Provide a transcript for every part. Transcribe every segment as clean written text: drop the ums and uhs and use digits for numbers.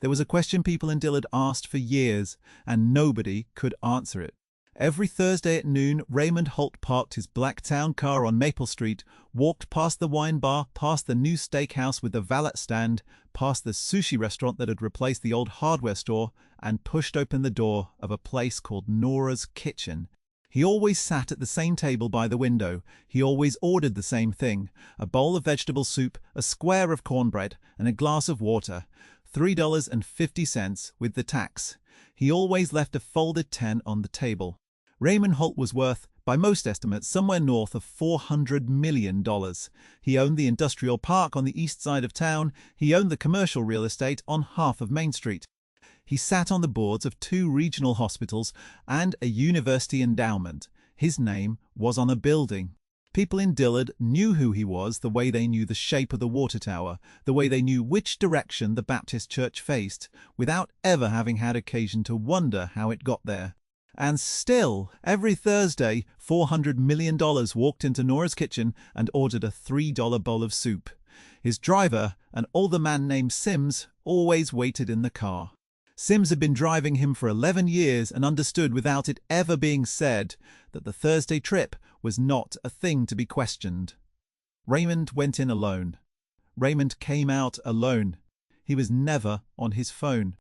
There was a question people in Dillard asked for years, and nobody could answer it. Every Thursday at noon, Raymond Holt parked his Blacktown car on Maple Street, walked past the wine bar, past the new steakhouse with the valet stand, past the sushi restaurant that had replaced the old hardware store, and pushed open the door of a place called Nora's Kitchen. He always sat at the same table by the window. He always ordered the same thing: a bowl of vegetable soup, a square of cornbread, and a glass of water. $3.50 with the tax. He always left a folded 10 on the table. Raymond Holt was worth, by most estimates, somewhere north of $400 million. He owned the industrial park on the east side of town. He owned the commercial real estate on half of Main Street. He sat on the boards of 2 regional hospitals and a university endowment. His name was on a building. People in Dillard knew who he was the way they knew the shape of the water tower, the way they knew which direction the Baptist church faced, without ever having had occasion to wonder how it got there. And still, every Thursday, $400 million walked into Nora's Kitchen and ordered a $3 bowl of soup. His driver, an older man named Sims, always waited in the car. Sims had been driving him for 11 years and understood without it ever being said that the Thursday trip was not a thing to be questioned. Raymond went in alone. Raymond came out alone. He was never on his phone.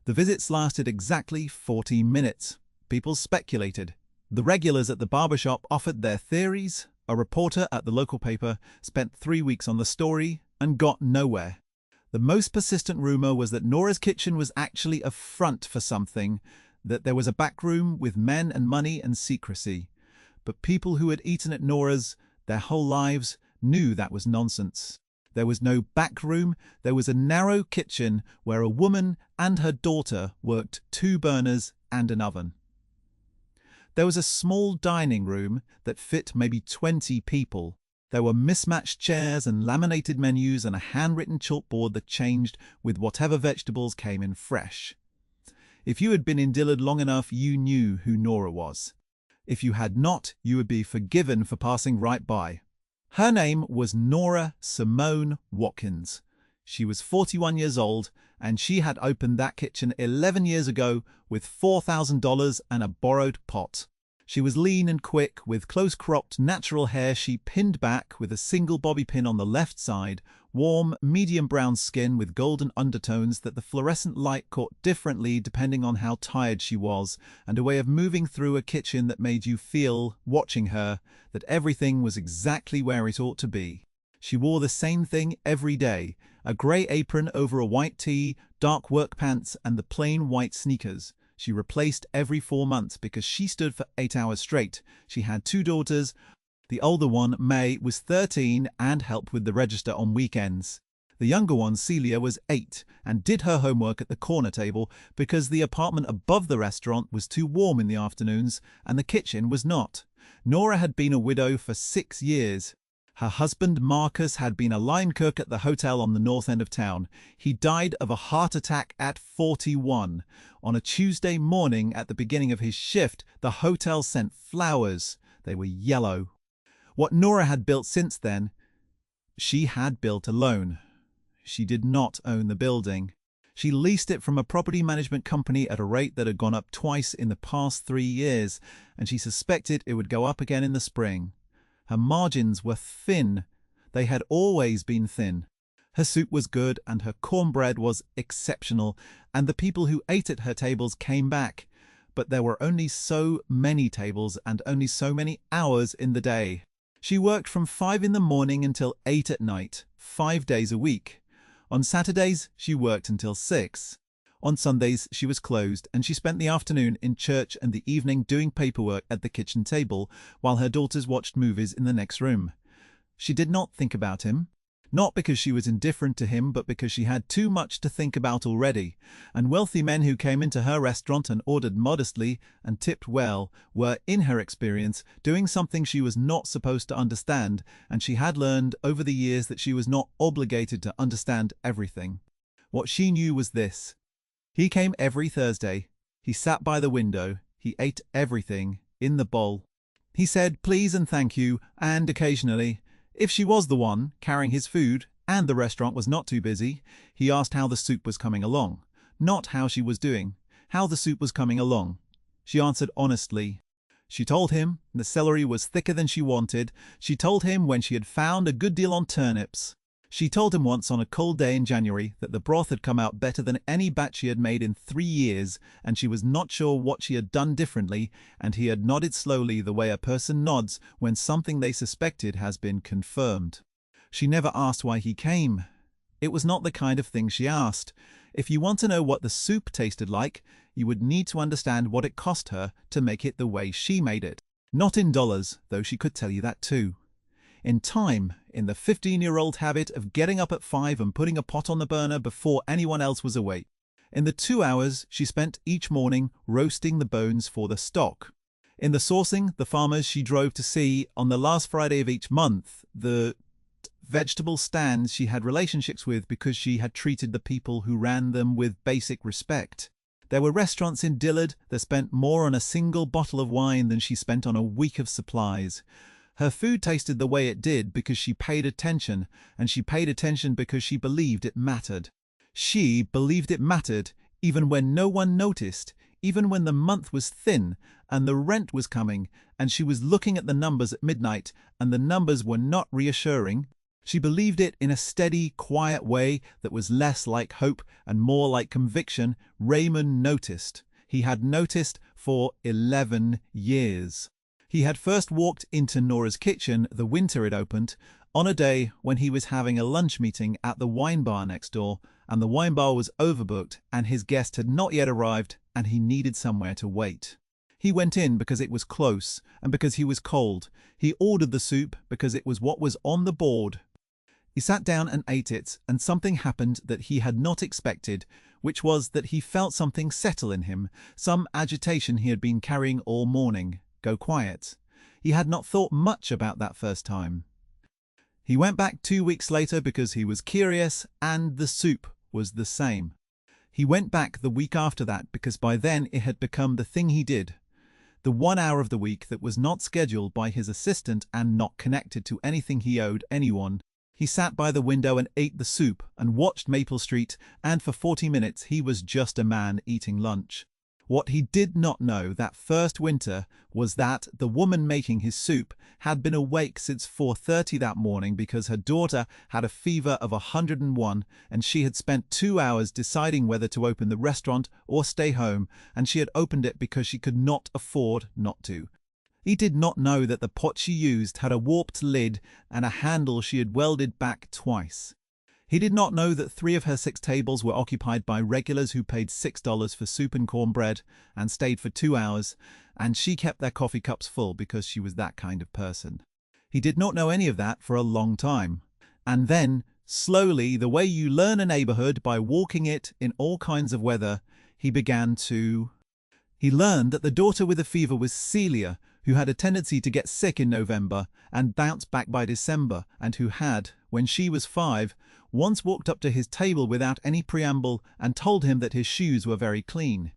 The visits lasted exactly 40 minutes. People speculated. The regulars at the barbershop offered their theories. A reporter at the local paper spent 3 weeks on the story and got nowhere. The most persistent rumor was that Nora's Kitchen was actually a front for something, that there was a back room with men and money and secrecy. But people who had eaten at Nora's their whole lives knew that was nonsense. There was no back room. There was a narrow kitchen where a woman and her daughter worked 2 burners and an oven. There was a small dining room that fit maybe 20 people. There were mismatched chairs and laminated menus and a handwritten chalkboard that changed with whatever vegetables came in fresh. If you had been in Dillard long enough, you knew who Nora was. If you had not, you would be forgiven for passing right by. Her name was Nora Simone Watkins. She was 41 years old, and she had opened that kitchen 11 years ago with $4,000 and a borrowed pot. She was lean and quick, with close-cropped natural hair she pinned back with a single bobby pin on the left side, warm, medium-brown skin with golden undertones that the fluorescent light caught differently depending on how tired she was, and a way of moving through a kitchen that made you feel, watching her, that everything was exactly where it ought to be. She wore the same thing every day: a grey apron over a white tee, dark work pants, and the plain white sneakers. She replaced every 4 months because she stood for 8 hours straight. She had 2 daughters. The older one, May, was 13 and helped with the register on weekends. The younger one, Celia, was 8 and did her homework at the corner table because the apartment above the restaurant was too warm in the afternoons and the kitchen was not. Nora had been a widow for 6 years. Her husband, Marcus, had been a line cook at the hotel on the north end of town. He died of a heart attack at 41. On a Tuesday morning at the beginning of his shift, the hotel sent flowers. They were yellow. What Nora had built since then, she had built alone. She did not own the building. She leased it from a property management company at a rate that had gone up twice in the past 3 years, and she suspected it would go up again in the spring. Her margins were thin. They had always been thin. Her soup was good and her cornbread was exceptional, and the people who ate at her tables came back. But there were only so many tables and only so many hours in the day. She worked from 5 in the morning until 8 at night, 5 days a week. On Saturdays, she worked until 6. On Sundays, she was closed, and she spent the afternoon in church and the evening doing paperwork at the kitchen table, while her daughters watched movies in the next room. She did not think about him, not because she was indifferent to him, but because she had too much to think about already, and wealthy men who came into her restaurant and ordered modestly and tipped well were, in her experience, doing something she was not supposed to understand, and she had learned over the years that she was not obligated to understand everything. What she knew was this: he came every Thursday. He sat by the window. He ate everything in the bowl. He said please and thank you, and occasionally, if she was the one carrying his food and the restaurant was not too busy, he asked how the soup was coming along. Not how she was doing, how the soup was coming along. She answered honestly. She told him the celery was thicker than she wanted. She told him when she had found a good deal on turnips. She told him once on a cold day in January that the broth had come out better than any batch she had made in 3 years, and she was not sure what she had done differently, and he had nodded slowly the way a person nods when something they suspected has been confirmed. She never asked why he came. It was not the kind of thing she asked. If you want to know what the soup tasted like, you would need to understand what it cost her to make it the way she made it. Not in dollars, though she could tell you that too. In time, in the 15-year-old habit of getting up at 5 and putting a pot on the burner before anyone else was awake. In the 2 hours she spent each morning roasting the bones for the stock. In the sourcing the farmers she drove to see on the last Friday of each month, the vegetable stands she had relationships with because she had treated the people who ran them with basic respect. There were restaurants in Dillard that spent more on a single bottle of wine than she spent on a week of supplies. Her food tasted the way it did because she paid attention, and she paid attention because she believed it mattered. She believed it mattered even when no one noticed, even when the month was thin and the rent was coming, and she was looking at the numbers at midnight and the numbers were not reassuring. She believed it in a steady, quiet way that was less like hope and more like conviction. Raymond noticed. He had noticed for 11 years. He had first walked into Nora's kitchen the winter it opened, on a day when he was having a lunch meeting at the wine bar next door, and the wine bar was overbooked and his guest had not yet arrived and he needed somewhere to wait. He went in because it was close and because he was cold. He ordered the soup because it was what was on the board. He sat down and ate it, and something happened that he had not expected, which was that he felt something settle in him, some agitation he had been carrying all morning go quiet. He had not thought much about that first time. He went back 2 weeks later because he was curious, and the soup was the same. He went back the week after that because by then it had become the thing he did. The 1 hour of the week that was not scheduled by his assistant and not connected to anything he owed anyone. He sat by the window and ate the soup and watched Maple Street, and for 40 minutes he was just a man eating lunch. What he did not know that first winter was that the woman making his soup had been awake since 4:30 that morning because her daughter had a fever of 101, and she had spent 2 hours deciding whether to open the restaurant or stay home, and she had opened it because she could not afford not to. He did not know that the pot she used had a warped lid and a handle she had welded back twice. He did not know that 3 of her 6 tables were occupied by regulars who paid $6 for soup and cornbread and stayed for 2 hours, and she kept their coffee cups full because she was that kind of person. He did not know any of that for a long time. And then, slowly, the way you learn a neighborhood by walking it in all kinds of weather, he began to... He learned that the daughter with the fever was Celia, who had a tendency to get sick in November and bounce back by December, and who had, when she was 5, once walked up to his table without any preamble and told him that his shoes were very clean.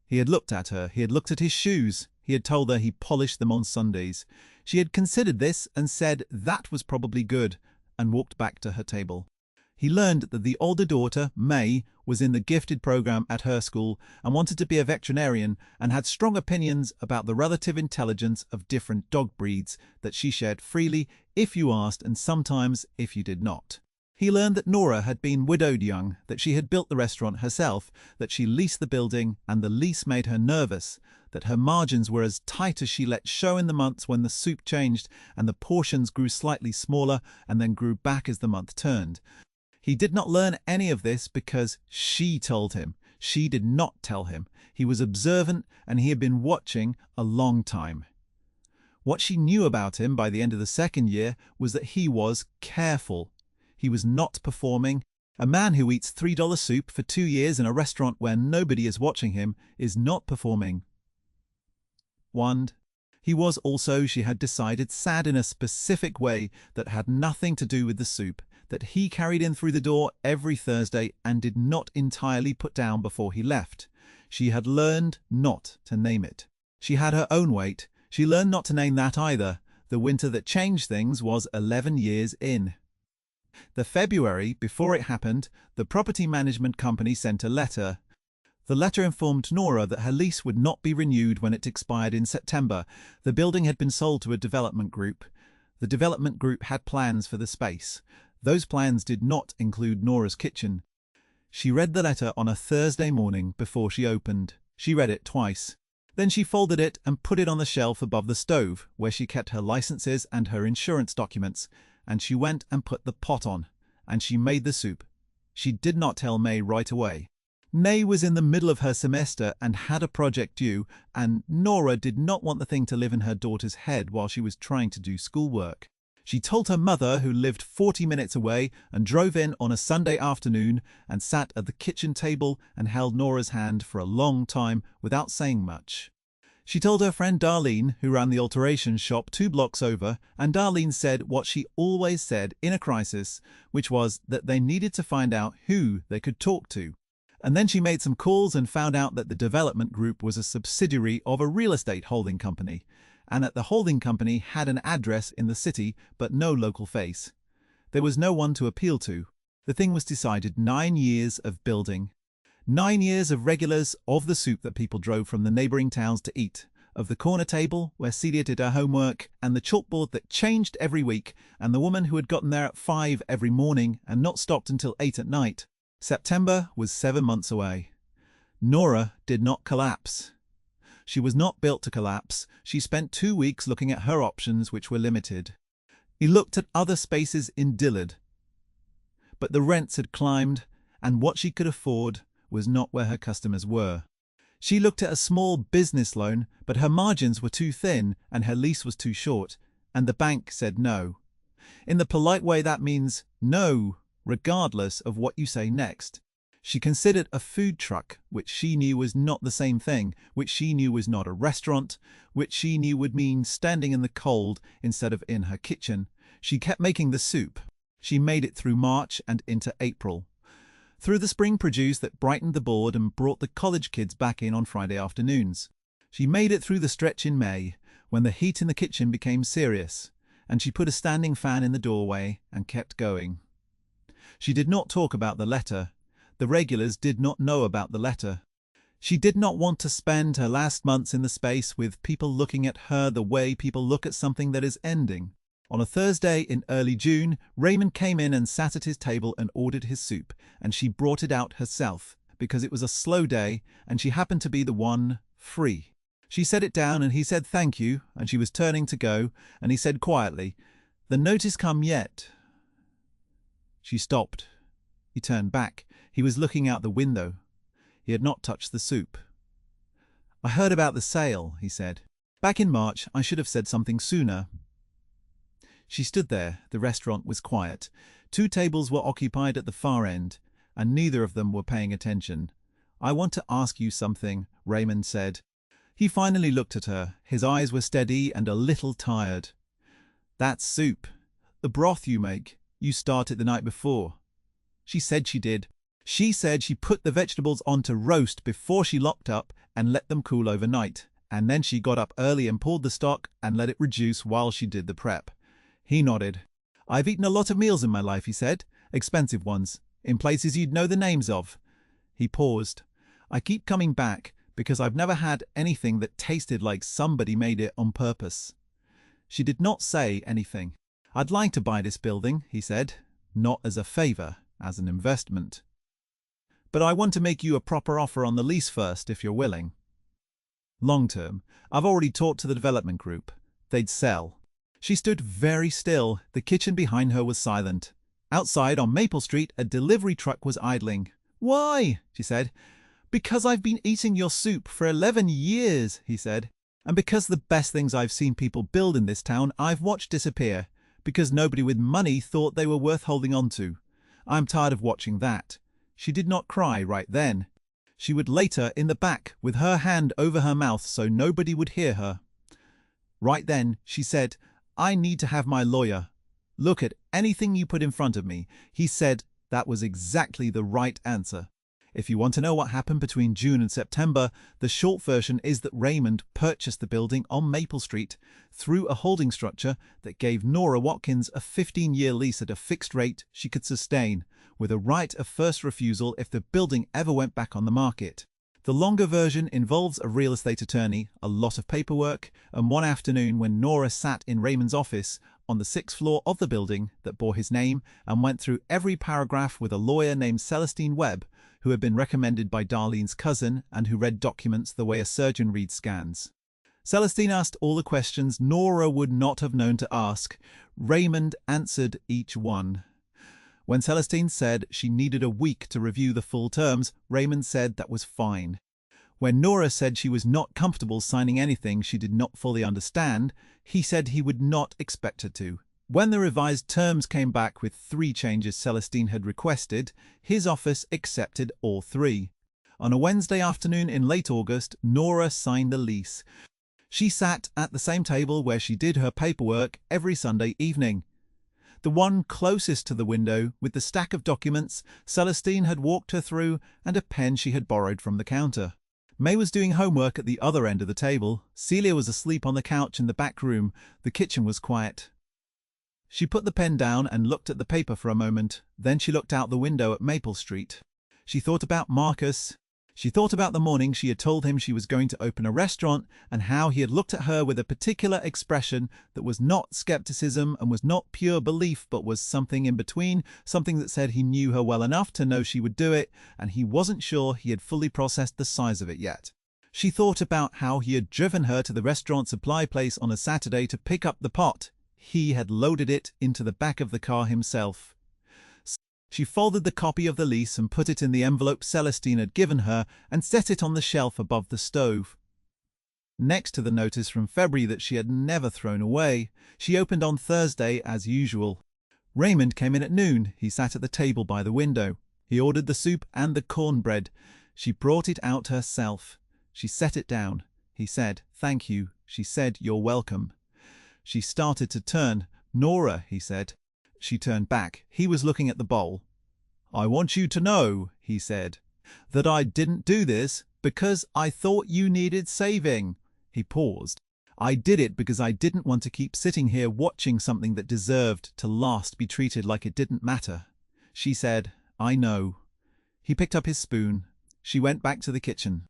He had looked at her, he had looked at his shoes, he had told her he polished them on Sundays. She had considered this and said that was probably good, and walked back to her table. He learned that the older daughter, May, was in the gifted program at her school and wanted to be a veterinarian and had strong opinions about the relative intelligence of different dog breeds that she shared freely if you asked and sometimes if you did not. He learned that Nora had been widowed young, that she had built the restaurant herself, that she leased the building and the lease made her nervous, that her margins were as tight as she let show in the months when the soup changed and the portions grew slightly smaller and then grew back as the month turned. He did not learn any of this because she told him. She did not tell him. He was observant and he had been watching a long time. What she knew about him by the end of the 2nd year was that he was careful. He was not performing. A man who eats $3 soup for 2 years in a restaurant where nobody is watching him is not performing. 1. He was also, she had decided, sad in a specific way that had nothing to do with the soup, that he carried in through the door every Thursday and did not entirely put down before he left. She had learned not to name it. She had her own weight. She learned not to name that either. The winter that changed things was 11 years in. The February before it happened, the property management company sent a letter. The letter informed Nora that her lease would not be renewed when it expired in September. The building had been sold to a development group. The development group had plans for the space. Those plans did not include Nora's kitchen. She read the letter on a Thursday morning before she opened. She read it twice. Then she folded it and put it on the shelf above the stove, where she kept her licenses and her insurance documents, and she went and put the pot on, and she made the soup. She did not tell May right away. May was in the middle of her semester and had a project due, and Nora did not want the thing to live in her daughter's head while she was trying to do schoolwork. She told her mother, who lived 40 minutes away, and drove in on a Sunday afternoon and sat at the kitchen table and held Nora's hand for a long time without saying much. She told her friend Darlene, who ran the alteration shop 2 blocks over, and Darlene said what she always said in a crisis, which was that they needed to find out who they could talk to. And then she made some calls and found out that the development group was a subsidiary of a real estate holding company, and that the holding company had an address in the city but no local face. There was no one to appeal to. The thing was decided. 9 years of building. 9 years of regulars of the soup that people drove from the neighbouring towns to eat, of the corner table where Celia did her homework, and the chalkboard that changed every week, and the woman who had gotten there at 5 every morning and not stopped until 8 at night. September was 7 months away. Nora did not collapse. She was not built to collapse. She spent 2 weeks looking at her options, which were limited. He looked at other spaces in Dillard. But the rents had climbed, and what she could afford was not where her customers were. She looked at a small business loan, but her margins were too thin and her lease was too short, and the bank said no. In the polite way, that means no, regardless of what you say next. She considered a food truck, which she knew was not the same thing, which she knew was not a restaurant, which she knew would mean standing in the cold instead of in her kitchen. She kept making the soup. She made it through March and into April. Through the spring produce that brightened the board and brought the college kids back in on Friday afternoons. She made it through the stretch in May, when the heat in the kitchen became serious, and she put a standing fan in the doorway and kept going. She did not talk about the letter. The regulars did not know about the letter. She did not want to spend her last months in the space with people looking at her the way people look at something that is ending. On a Thursday in early June, Raymond came in and sat at his table and ordered his soup, and she brought it out herself, because it was a slow day, and she happened to be the one free. She set it down, and he said thank you, and she was turning to go, and he said quietly, "The note is come yet." She stopped. He turned back. He was looking out the window. He had not touched the soup. "I heard about the sale," he said. "Back in March, I should have said something sooner." She stood there. The restaurant was quiet. 2 tables were occupied at the far end, and neither of them were paying attention. "I want to ask you something," Raymond said. He finally looked at her. His eyes were steady and a little tired. "That soup, the broth you make, you started the night before." She said she did. She said she put the vegetables on to roast before she locked up and let them cool overnight, and then she got up early and pulled the stock and let it reduce while she did the prep. He nodded. "I've eaten a lot of meals in my life," he said. "Expensive ones, in places you'd know the names of." He paused. "I keep coming back because I've never had anything that tasted like somebody made it on purpose." She did not say anything. "I'd like to buy this building," he said. "Not as a favor, as an investment. But I want to make you a proper offer on the lease first, if you're willing. Long term. I've already talked to the development group. They'd sell." She stood very still. The kitchen behind her was silent. Outside on Maple Street, a delivery truck was idling. "Why?" she said. "Because I've been eating your soup for 11 years, he said. "And because the best things I've seen people build in this town I've watched disappear, because nobody with money thought they were worth holding on to. I'm tired of watching that." She did not cry right then. She would later, in the back, with her hand over her mouth so nobody would hear her. Right then, she said, "I need to have my lawyer look at anything you put in front of me." He said that was exactly the right answer. If you want to know what happened between June and September, the short version is that Raymond purchased the building on Maple Street through a holding structure that gave Nora Watkins a 15-year lease at a fixed rate she could sustain, with a right of first refusal if the building ever went back on the market. The longer version involves a real estate attorney, a lot of paperwork, and one afternoon when Nora sat in Raymond's office on the 6th floor of the building that bore his name and went through every paragraph with a lawyer named Celestine Webb, who had been recommended by Darlene's cousin and who read documents the way a surgeon reads scans. Celestine asked all the questions Nora would not have known to ask. Raymond answered each one. When Celestine said she needed a week to review the full terms, Raymond said that was fine. When Nora said she was not comfortable signing anything she did not fully understand, he said he would not expect her to. When the revised terms came back with 3 changes Celestine had requested, his office accepted all 3. On a Wednesday afternoon in late August, Nora signed the lease. She sat at the same table where she did her paperwork every Sunday evening. The one closest to the window, with the stack of documents Celestine had walked her through and a pen she had borrowed from the counter. May was doing homework at the other end of the table. Celia was asleep on the couch in the back room. The kitchen was quiet. She put the pen down and looked at the paper for a moment. Then she looked out the window at Maple Street. She thought about Marcus. She thought about the morning she had told him she was going to open a restaurant and how he had looked at her with a particular expression that was not skepticism and was not pure belief but was something in between, something that said he knew her well enough to know she would do it and he wasn't sure he had fully processed the size of it yet. She thought about how he had driven her to the restaurant supply place on a Saturday to pick up the pot. He had loaded it into the back of the car himself. She folded the copy of the lease and put it in the envelope Celestine had given her and set it on the shelf above the stove. Next to the notice from February that she had never thrown away, she opened on Thursday as usual. Raymond came in at noon. He sat at the table by the window. He ordered the soup and the cornbread. She brought it out herself. She set it down. He said, "Thank you." She said, "You're welcome." She started to turn. "Nora," he said. She turned back. He was looking at the bowl. "I want you to know," he said, "that I didn't do this because I thought you needed saving." He paused. "I did it because I didn't want to keep sitting here watching something that deserved to last be treated like it didn't matter." She said, "I know." He picked up his spoon. She went back to the kitchen.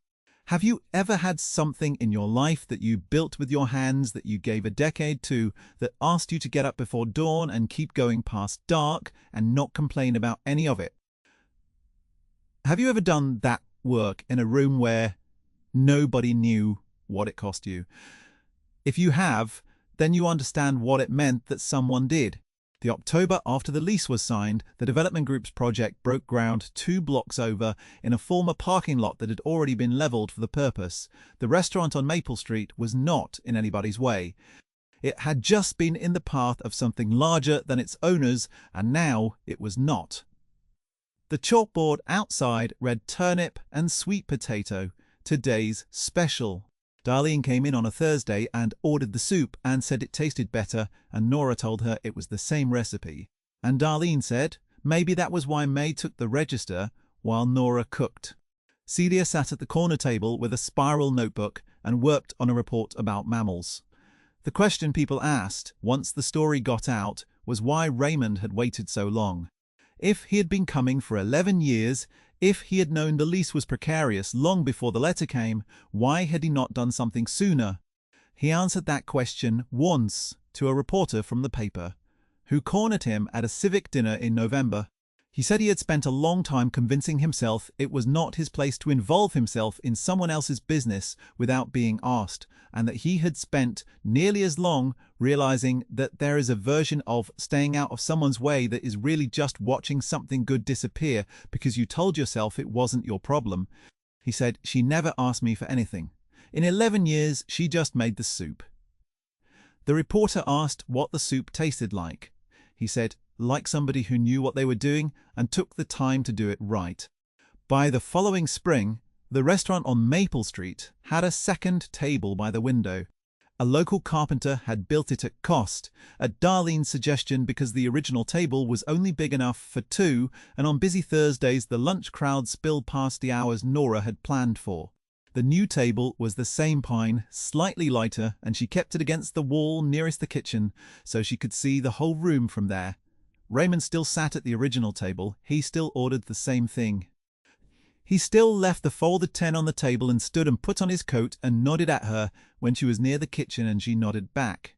Have you ever had something in your life that you built with your hands, that you gave a decade to, that asked you to get up before dawn and keep going past dark and not complain about any of it? Have you ever done that work in a room where nobody knew what it cost you? If you have, then you understand what it meant that someone did. The October after the lease was signed, the development group's project broke ground 2 blocks over in a former parking lot that had already been leveled for the purpose. The restaurant on Maple Street was not in anybody's way. It had just been in the path of something larger than its owners, and now it was not. The chalkboard outside read turnip and sweet potato, today's special. Darlene came in on a Thursday and ordered the soup and said it tasted better, and Nora told her it was the same recipe. And Darlene said maybe that was why May took the register while Nora cooked. Celia sat at the corner table with a spiral notebook and worked on a report about mammals. The question people asked, once the story got out, was why Raymond had waited so long. If he had been coming for 11 years, if he had known the lease was precarious long before the letter came, why had he not done something sooner? He answered that question once to a reporter from the paper, who cornered him at a civic dinner in November. He said he had spent a long time convincing himself it was not his place to involve himself in someone else's business without being asked, and that he had spent nearly as long realizing that there is a version of staying out of someone's way that is really just watching something good disappear because you told yourself it wasn't your problem. He said, "She never asked me for anything. In 11 years, she just made the soup." The reporter asked what the soup tasted like. He said, like somebody who knew what they were doing and took the time to do it right. By the following spring, the restaurant on Maple Street had a second table by the window. A local carpenter had built it at cost, at Darlene's suggestion because the original table was only big enough for 2, and on busy Thursdays the lunch crowd spilled past the hours Nora had planned for. The new table was the same pine, slightly lighter, and she kept it against the wall nearest the kitchen so she could see the whole room from there. Raymond still sat at the original table. He still ordered the same thing. He still left the folded 10 on the table and stood and put on his coat and nodded at her when she was near the kitchen, and she nodded back.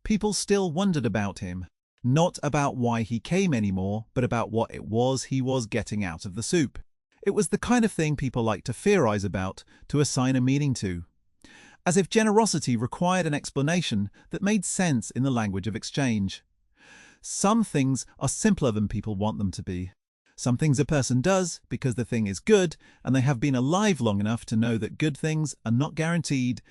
People still wondered about him, not about why he came anymore, but about what it was he was getting out of the soup. It was the kind of thing people like to theorize about, to assign a meaning to, as if generosity required an explanation that made sense in the language of exchange. Some things are simpler than people want them to be. Some things a person does because the thing is good, and they have been alive long enough to know that good things are not guaranteed,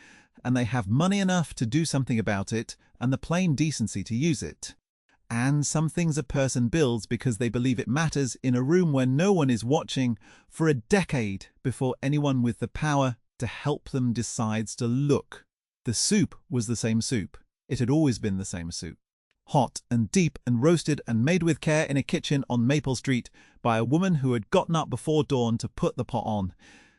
and they have money enough to do something about it, and the plain decency to use it. And some things a person builds because they believe it matters in a room where no one is watching for a decade before anyone with the power to help them decides to look. The soup was the same soup. It had always been the same soup. Hot and deep and roasted and made with care in a kitchen on Maple Street by a woman who had gotten up before dawn to put the pot on.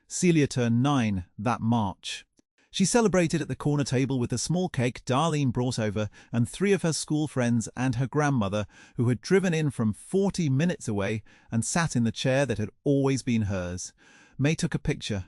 Celia turned 9 that March. She celebrated at the corner table with a small cake Darlene brought over, and 3 of her school friends and her grandmother, who had driven in from 40 minutes away and sat in the chair that had always been hers. May took a picture.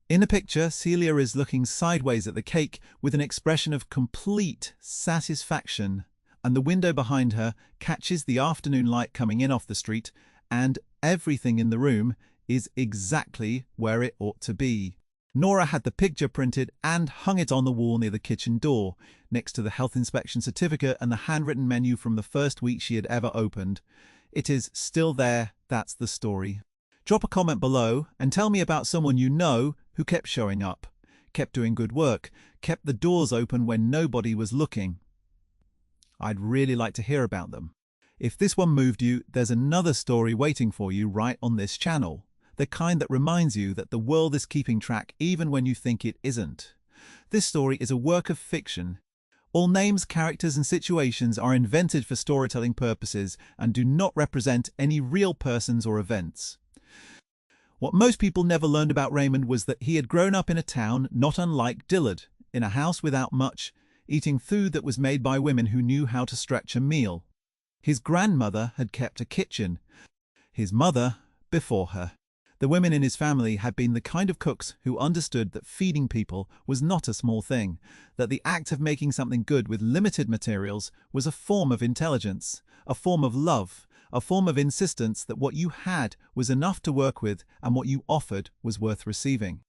In the picture, Celia is looking sideways at the cake with an expression of complete satisfaction, and the window behind her catches the afternoon light coming in off the street, and everything in the room is exactly where it ought to be. Nora had the picture printed and hung it on the wall near the kitchen door, next to the health inspection certificate and the handwritten menu from the first week she had ever opened. It is still there, that's the story. Drop a comment below and tell me about someone you know who kept showing up, kept doing good work, kept the doors open when nobody was looking. I'd really like to hear about them. If this one moved you, there's another story waiting for you right on this channel. The kind that reminds you that the world is keeping track even when you think it isn't. This story is a work of fiction. All names, characters, and situations are invented for storytelling purposes and do not represent any real persons or events. What most people never learned about Raymond was that he had grown up in a town not unlike Dillard, in a house without much, eating food that was made by women who knew how to stretch a meal. His grandmother had kept a kitchen, his mother before her. The women in his family had been the kind of cooks who understood that feeding people was not a small thing, that the act of making something good with limited materials was a form of intelligence, a form of love, a form of insistence that what you had was enough to work with and what you offered was worth receiving.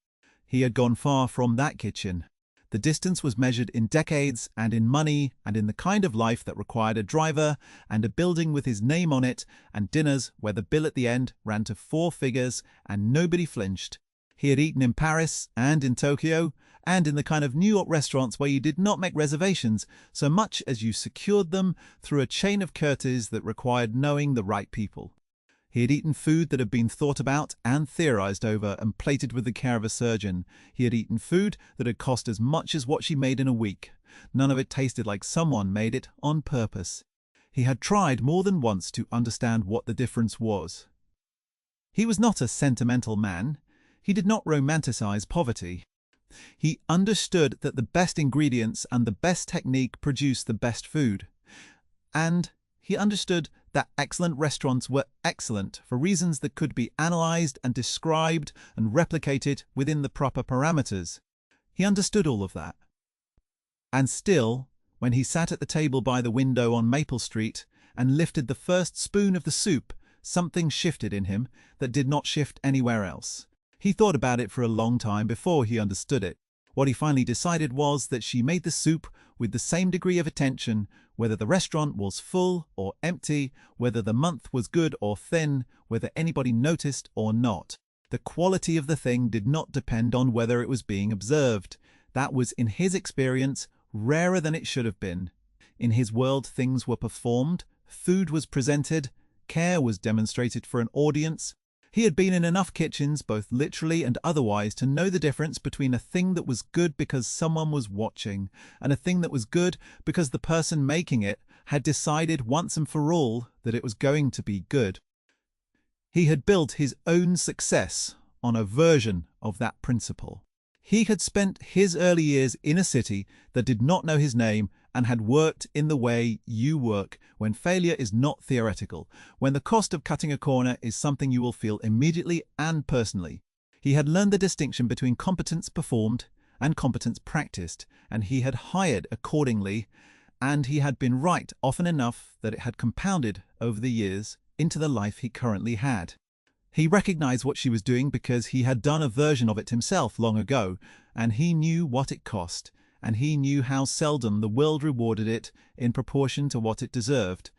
He had gone far from that kitchen. The distance was measured in decades and in money and in the kind of life that required a driver and a building with his name on it and dinners where the bill at the end ran to 4 figures and nobody flinched. He had eaten in Paris and in Tokyo and in the kind of New York restaurants where you did not make reservations so much as you secured them through a chain of courtesies that required knowing the right people. He had eaten food that had been thought about and theorized over and plated with the care of a surgeon. He had eaten food that had cost as much as what she made in a week. None of it tasted like someone made it on purpose. He had tried more than once to understand what the difference was. He was not a sentimental man. He did not romanticize poverty. He understood that the best ingredients and the best technique produce the best food. And he understood that excellent restaurants were excellent for reasons that could be analyzed and described and replicated within the proper parameters. He understood all of that. And still, when he sat at the table by the window on Maple Street and lifted the first spoon of the soup, something shifted in him that did not shift anywhere else. He thought about it for a long time before he understood it. What he finally decided was that she made the soup with the same degree of attention, whether the restaurant was full or empty, whether the month was good or thin, whether anybody noticed or not. The quality of the thing did not depend on whether it was being observed. That was, in his experience, rarer than it should have been. In his world, things were performed, food was presented, care was demonstrated for an audience. He had been in enough kitchens, both literally and otherwise, to know the difference between a thing that was good because someone was watching and a thing that was good because the person making it had decided once and for all that it was going to be good. He had built his own success on a version of that principle. He had spent his early years in a city that did not know his name and had worked in the way you work, when failure is not theoretical, when the cost of cutting a corner is something you will feel immediately and personally. He had learned the distinction between competence performed and competence practiced, and he had hired accordingly, and he had been right often enough that it had compounded over the years into the life he currently had. He recognized what she was doing because he had done a version of it himself long ago, and he knew what it cost, and he knew how seldom the world rewarded it in proportion to what it deserved.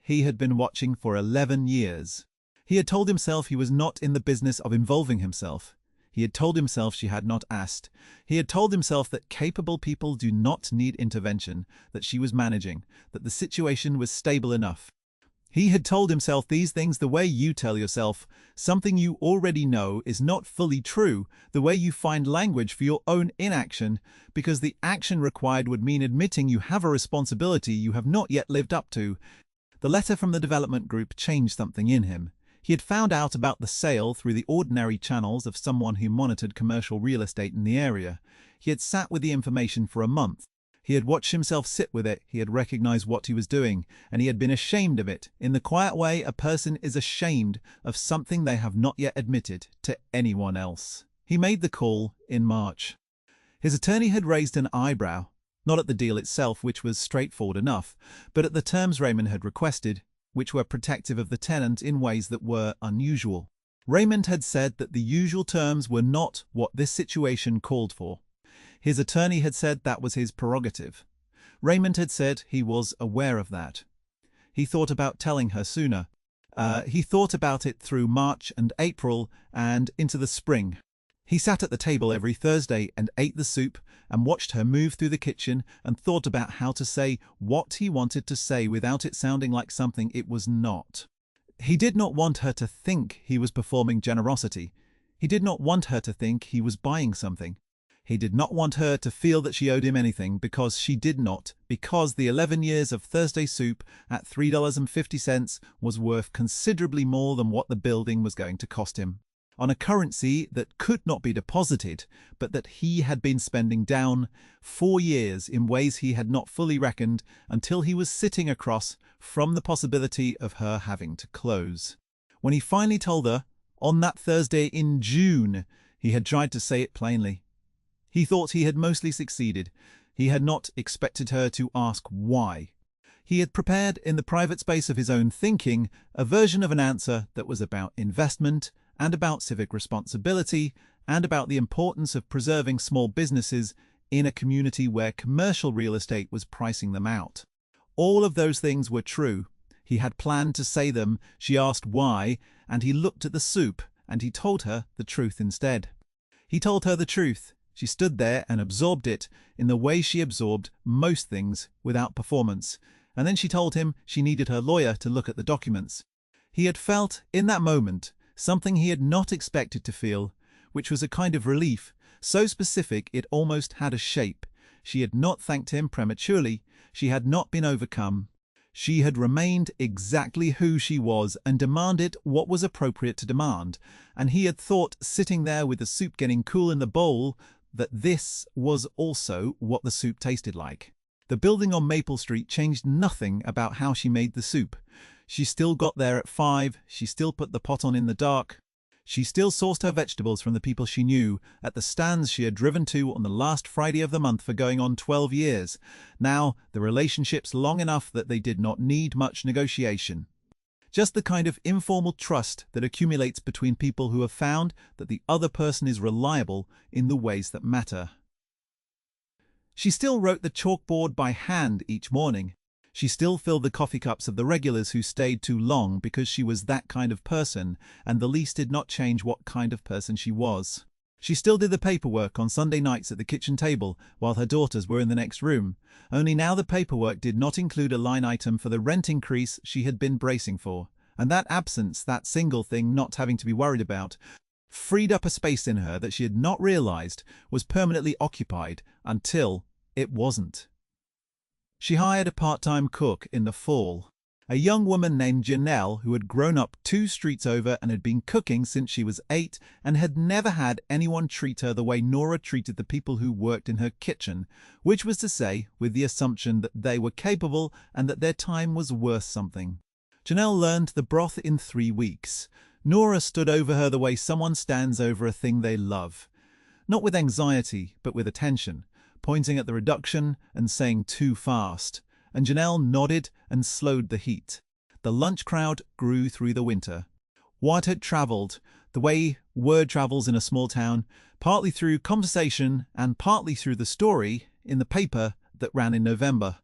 He had been watching for 11 years. He had told himself he was not in the business of involving himself. He had told himself she had not asked. He had told himself that capable people do not need intervention, that she was managing, that the situation was stable enough. He had told himself these things the way you tell yourself something you already know is not fully true, the way you find language for your own inaction, because the action required would mean admitting you have a responsibility you have not yet lived up to. The letter from the development group changed something in him. He had found out about the sale through the ordinary channels of someone who monitored commercial real estate in the area. He had sat with the information for a month. He had watched himself sit with it, he had recognized what he was doing, and he had been ashamed of it, in the quiet way a person is ashamed of something they have not yet admitted to anyone else. He made the call in March. His attorney had raised an eyebrow, not at the deal itself, which was straightforward enough, but at the terms Raymond had requested, which were protective of the tenant in ways that were unusual. Raymond had said that the usual terms were not what this situation called for. His attorney had said that was his prerogative. Raymond had said he was aware of that. He thought about telling her sooner. He thought about it through March and April and into the spring. He sat at the table every Thursday and ate the soup and watched her move through the kitchen and thought about how to say what he wanted to say without it sounding like something it was not. He did not want her to think he was performing generosity. He did not want her to think he was buying something. He did not want her to feel that she owed him anything, because she did not, because the 11 years of Thursday soup at $3.50 was worth considerably more than what the building was going to cost him, on a currency that could not be deposited, but that he had been spending down 4 years in ways he had not fully reckoned until he was sitting across from the possibility of her having to close. When he finally told her, on that Thursday in June, he had tried to say it plainly. He thought he had mostly succeeded. He had not expected her to ask why. He had prepared, in the private space of his own thinking, a version of an answer that was about investment and about civic responsibility and about the importance of preserving small businesses in a community where commercial real estate was pricing them out. All of those things were true. He had planned to say them. She asked why, and he looked at the soup, and he told her the truth instead. He told her the truth. She stood there and absorbed it in the way she absorbed most things without performance, and then she told him she needed her lawyer to look at the documents. He had felt, in that moment, something he had not expected to feel, which was a kind of relief, so specific it almost had a shape. She had not thanked him prematurely. She had not been overcome. She had remained exactly who she was and demanded what was appropriate to demand, and he had thought, sitting there with the soup getting cool in the bowl, that this was also what the soup tasted like. The building on Maple Street changed nothing about how she made the soup. She still got there at 5, she still put the pot on in the dark. She still sourced her vegetables from the people she knew, at the stands she had driven to on the last Friday of the month for going on 12 years. Now, the relationships long enough that they did not need much negotiation. Just the kind of informal trust that accumulates between people who have found that the other person is reliable in the ways that matter. She still wrote the chalkboard by hand each morning. She still filled the coffee cups of the regulars who stayed too long because she was that kind of person, and the lease did not change what kind of person she was. She still did the paperwork on Sunday nights at the kitchen table while her daughters were in the next room, only now the paperwork did not include a line item for the rent increase she had been bracing for, and that absence, that single thing not having to be worried about, freed up a space in her that she had not realized was permanently occupied until it wasn't. She hired a part-time cook in the fall. A young woman named Janelle who had grown up 2 streets over and had been cooking since she was 8 and had never had anyone treat her the way Nora treated the people who worked in her kitchen, which was to say, with the assumption that they were capable and that their time was worth something. Janelle learned the broth in 3 weeks. Nora stood over her the way someone stands over a thing they love. Not with anxiety, but with attention, pointing at the reduction and saying too fast. And Janelle nodded and slowed the heat. The lunch crowd grew through the winter. Word had travelled, the way word travels in a small town, partly through conversation and partly through the story in the paper that ran in November,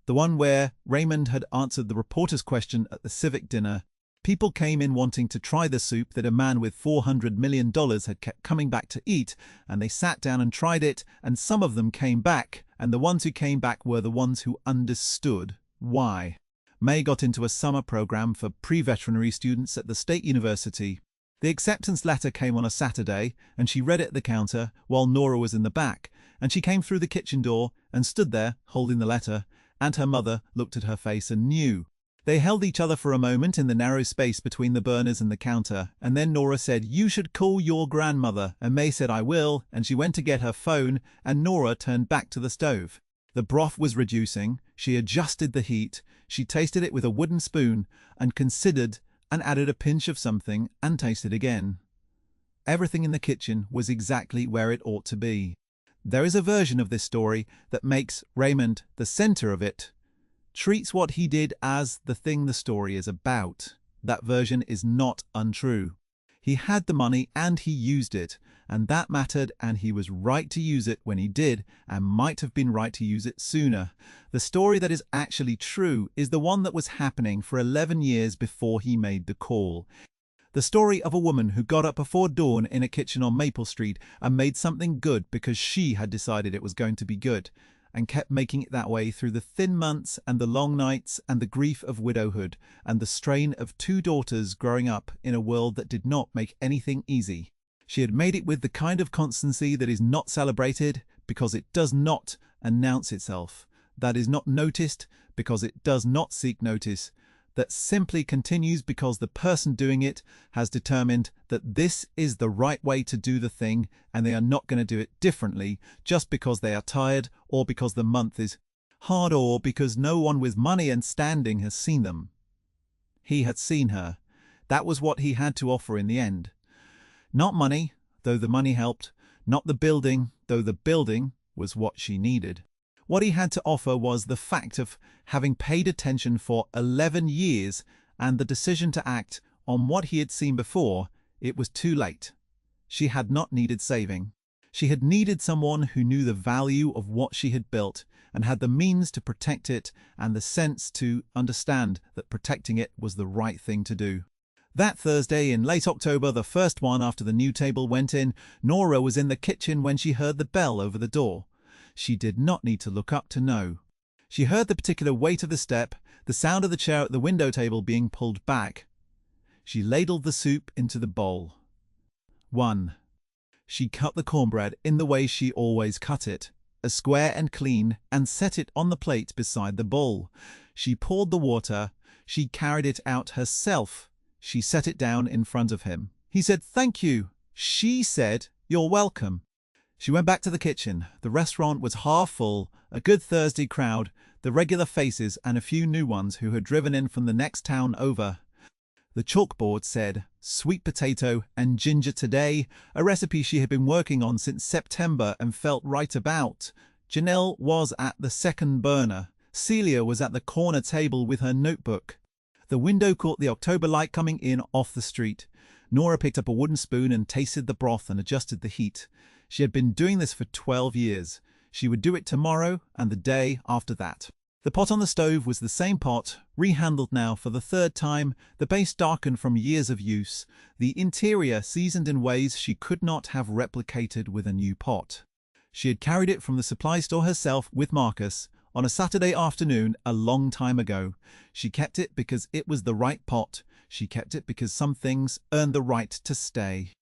the one where Raymond had answered the reporter's question at the civic dinner. People came in wanting to try the soup that a man with $400 million had kept coming back to eat, and they sat down and tried it, and some of them came back, and the ones who came back were the ones who understood why. May got into a summer program for pre-veterinary students at the State University. The acceptance letter came on a Saturday, and she read it at the counter while Nora was in the back, and she came through the kitchen door and stood there holding the letter, and her mother looked at her face and knew. They held each other for a moment in the narrow space between the burners and the counter, and then Nora said, "You should call your grandmother," and May said, "I will," and she went to get her phone, and Nora turned back to the stove. The broth was reducing. She adjusted the heat. She tasted it with a wooden spoon and considered and added a pinch of something and tasted again. Everything in the kitchen was exactly where it ought to be. There is a version of this story that makes Raymond the center of it, treats what he did as the thing the story is about. That version is not untrue. He had the money and he used it, and that mattered, and he was right to use it when he did, and might have been right to use it sooner. The story that is actually true is the one that was happening for 11 years before he made the call. The story of a woman who got up before dawn in a kitchen on Maple Street and made something good because she had decided it was going to be good, and kept making it that way through the thin months and the long nights and the grief of widowhood and the strain of 2 daughters growing up in a world that did not make anything easy. She had made it with the kind of constancy that is not celebrated because it does not announce itself, that is not noticed because it does not seek notice, that simply continues because the person doing it has determined that this is the right way to do the thing and they are not going to do it differently just because they are tired or because the month is hard or because no one with money and standing has seen them. He had seen her. That was what he had to offer in the end. Not money, though the money helped. Not the building, though the building was what she needed. What he had to offer was the fact of having paid attention for 11 years and the decision to act on what he had seen before. It was too late. She had not needed saving. She had needed someone who knew the value of what she had built and had the means to protect it and the sense to understand that protecting it was the right thing to do. That Thursday in late October, the first one after the new table went in, Nora was in the kitchen when she heard the bell over the door. She did not need to look up to know. She heard the particular weight of the step, the sound of the chair at the window table being pulled back. She ladled the soup into the bowl. 1. She cut the cornbread in the way she always cut it, a square and clean, and set it on the plate beside the bowl. She poured the water. She carried it out herself. She set it down in front of him. He said, "Thank you." She said, "You're welcome." She went back to the kitchen. The restaurant was half full, a good Thursday crowd, the regular faces and a few new ones who had driven in from the next town over. The chalkboard said, "Sweet potato and ginger today," a recipe she had been working on since September and felt right about. Janelle was at the second burner. Celia was at the corner table with her notebook. The window caught the October light coming in off the street. Nora picked up a wooden spoon and tasted the broth and adjusted the heat. She had been doing this for 12 years. She would do it tomorrow and the day after that. The pot on the stove was the same pot, rehandled now for the 3rd time, the base darkened from years of use, the interior seasoned in ways she could not have replicated with a new pot. She had carried it from the supply store herself with Marcus on a Saturday afternoon a long time ago. She kept it because it was the right pot. She kept it because some things earned the right to stay.